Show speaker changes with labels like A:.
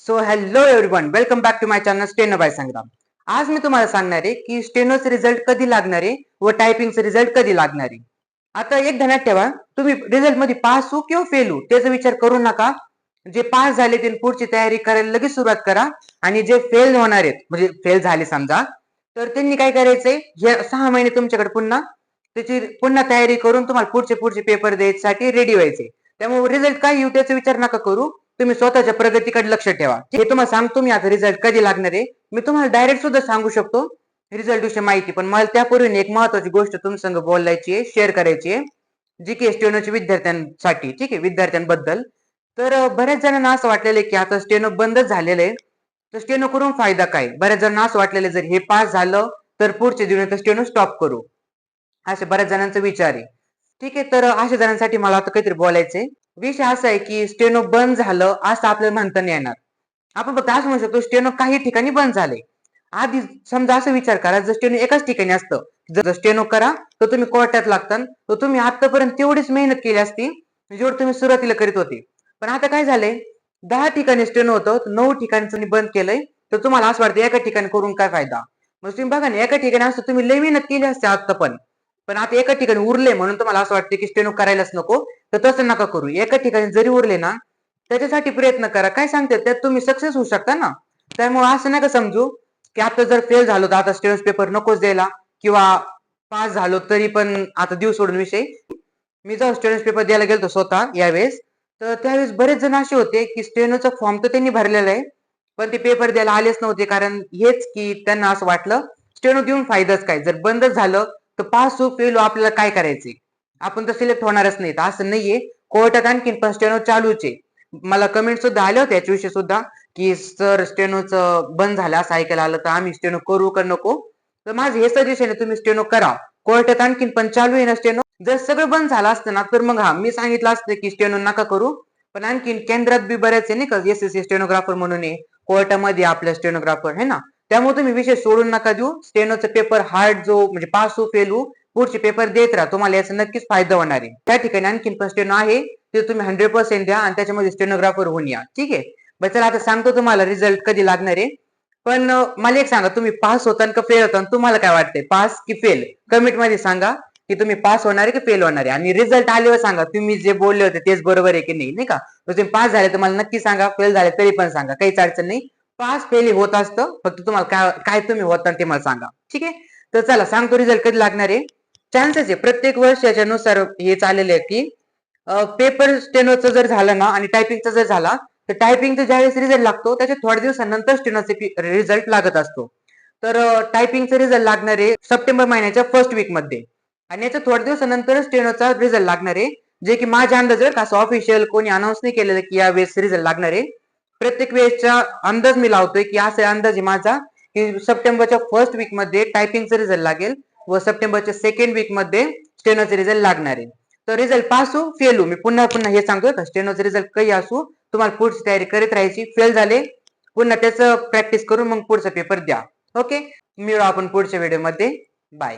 A: So hello everyone, welcome back to my channel steno by Sangram. आज मी तुम्हाला सांगणार आहे की स्टेनोचे रिझल्ट कधी लागणार आहे व टायपिंगचे रिझल्ट कधी लागणार आहे. आता एक ध्यानात ठेवा, तुम्ही रिझल्ट मध्ये पास हो किंवा फेल हो त्याचा विचार करू नका. जे पास झाले ते पुढची तयारी करायला लगेच सुरुवात करा. आणि जे फेल होणार आहेत म्हणजे फेल झाले समजा, तर त्यांनी काय करायचंय, हे 6 महिने तुमच्याकडे पुन्हा त्याची पुन्हा तयारी करून तुम्हाला पुढचे पेपर द्यायसाठी रेडी व्हायचे. त्यामुळे रिझल्ट काय येऊ त्याचा विचार नका करू. तुम्ही स्वतःच्या प्रगतीकडे लक्ष ठेवा. हे तुम्हाला सांगतो मी आता रिझल्ट कधी लागणार आहे. मी तुम्हाला डायरेक्ट सुद्धा सांगू शकतो रिझल्ट विषयी माहिती, पण मला त्यापूर्वी एक महत्वाची गोष्ट तुमच्यासंग बोलायची आहे, शेअर करायची आहे, जी की स्टेनोच्या विद्यार्थ्यांसाठी, ठीक आहे, विद्यार्थ्यांबद्दल. तर बऱ्याच जणांना असं वाटलेलं आहे की आता स्टेनो बंदच झालेलं आहे, तर स्टेनो करून फायदा काय. बऱ्याच जणांना असं वाटलेलं जर हे पास झालं तर पुढचे दिवस स्टेनो स्टॉप करू, असे बऱ्याच जणांचा विचार आहे. ठीक आहे, तर अशा जणांसाठी मला आता काहीतरी बोलायचंय. विषय असा आहे की स्टेनो बंद झालं असं आपल्याला म्हणता नाही येणार. आपण फक्त असं म्हणू शकतो स्टेनो काही ठिकाणी बंद झाले. आधी समजा असं विचार करा, जर स्टेनो एकाच ठिकाणी असतं, जर स्टेनो करा तर तुम्ही कोर्टात लागता, तर तुम्ही आतापर्यंत तेवढीच मेहनत केली असती जेवढं तुम्ही सुरुवातीला करीत होते. पण आता काय झालंय, 10 ठिकाणी स्टेनो होतं, 9 ठिकाणी तुम्ही बंद केलंय, तर तुम्हाला असं वाटतं एका ठिकाणी करून काय फायदा. मग तुम्ही बघा ना, एका ठिकाणी असतं तुम्ही लय मेहनत केली असते आता पण आता एका ठिकाणी उरले म्हणून तुम्हाला असं वाटतं की स्टेनो करायलाच नको. तर तसं नका करू. एका ठिकाणी जरी उरले ना, त्याच्यासाठी प्रयत्न करा. काय सांगते त्यात तुम्ही सक्सेस होऊ शकता ना. त्यामुळे असं नका समजू की आता जर फेल झालो तर आता स्टेनोस पेपर नकोच द्यायला, किंवा पास झालो तरी पण आता देऊ सोडून विषय. मी जेव्हा स्टेनोस पेपर द्यायला गेलो स्वतः यावेळेस, तर त्यावेळेस बरेच जण असे होते की स्टेनोचा फॉर्म तर त्यांनी भरलेला आहे, पण ते पेपर द्यायला आलेच नव्हते. कारण हेच की त्यांना असं वाटलं स्टेनो देऊन फायदाच काय, जर बंदच झालं तर पास हो फेल हो आपल्याला काय करायचे, आपण तर सिलेक्ट होणारच नाही. असं नाहीये, कोर्टात आणखीन पण स्टेनो चालूच आहे. मला कमेंट सुद्धा आले होते याच्याविषयी सुद्धा की सर स्टेनोचं बंद झालं असं ऐकायला आलं, तर आम्ही स्टेनो करू का नको. तर माझं हे सजेशन आहे, तुम्ही स्टेनो करा. कोर्टात आणखीन पण चालू आहे ना स्टेनो. जर सगळं बंद झालं असतं ना तर मग मी सांगितलं असतं की स्टेनो नका करू. पण आणखीन केंद्रात बी बऱ्याच आहे नाही का, SSC स्टेनोग्राफर म्हणून आहे, कोर्टामध्ये आपल्या स्टेनोग्राफर आहे ना. त्यामुळे तुम्ही विषय सोडून नका देऊ. स्टेनोचा पेपर हार्ड जो म्हणजे पास हो फेल हो, पुढचे पेपर देत राहा, तुम्हाला याचा नक्कीच फायदा होणार आहे. त्या ठिकाणी आणखीन पण स्टेनो आहे, ते तुम्ही 100% द्या आणि त्याच्यामध्ये स्टेनोग्राफर होऊन या. ठीक आहे, बस चला आता सांगतो तुम्हाला रिझल्ट कधी लागणार आहे. पण मला एक सांगा, तुम्ही पास होता का फेल होता, तुम्हाला काय वाटतंय, पास की फेल? कमेंट मध्ये सांगा की तुम्ही पास होणार आहे की फेल होणार आहे. आणि रिझल्ट आल्यावर सांगा तुम्ही जे बोलले होते तेच बरोबर आहे की नाही, नाही का. तुम्ही पास झाले तर मला नक्की सांगा, फेल झाले तरी पण सांगा, काहीच अडचण नाही. पास फेल होत असतं, फक्त तुम्हाला काय काय तुम्ही होता ते मला सांगा. ठीक आहे, तर चला सांगतो रिझल्ट कधी लागणार आहे. चान्सेस आहे प्रत्येक वर्षाच्या नुसार हे चाललेले आहे की पेपर स्टेनोचं जर झालं ना आणि टायपिंगचा जर झाला, तर टायपिंगचा ज्यावेळेस रिझल्ट लागतो त्याच्या थोड्या दिवसानंतर स्टेनोचे रिझल्ट लागत असतो. तर टायपिंगचा रिझल्ट लागणार आहे सप्टेंबर महिन्याच्या फर्स्ट वीक मध्ये, आणि याच्या थोड्या दिवसानंतर स्टेनोचा रिझल्ट लागणार आहे. जे की माझ्या अंदाज असं ऑफिशियल कोणी अनाऊन्स नाही केलेलं की या वेळेस रिझल्ट लागणार आहे. प्रत्येक वेळेसचा अंदाज मी लावतोय की असा अंदाज आहे माझा की सप्टेंबरच्या फर्स्ट वीक मध्ये टायपिंगचा रिझल्ट लागेल व सप्टेंबरच्या सेकंड वीक मध्ये स्टेनोचा रिझल्ट लागणार आहे. तर रिझल्ट पास हो फेल हो, मी पुन्हा हे सांगतोय का, स्टेनोचा रिझल्ट काही असू तुम्हाला पुढची तयारी करीत राहायची. फेल झाले पुन्हा त्याचं प्रॅक्टिस करून मग पुढचा पेपर द्या. ओके, मिळू आपण पुढच्या व्हिडिओ मध्ये. बाय.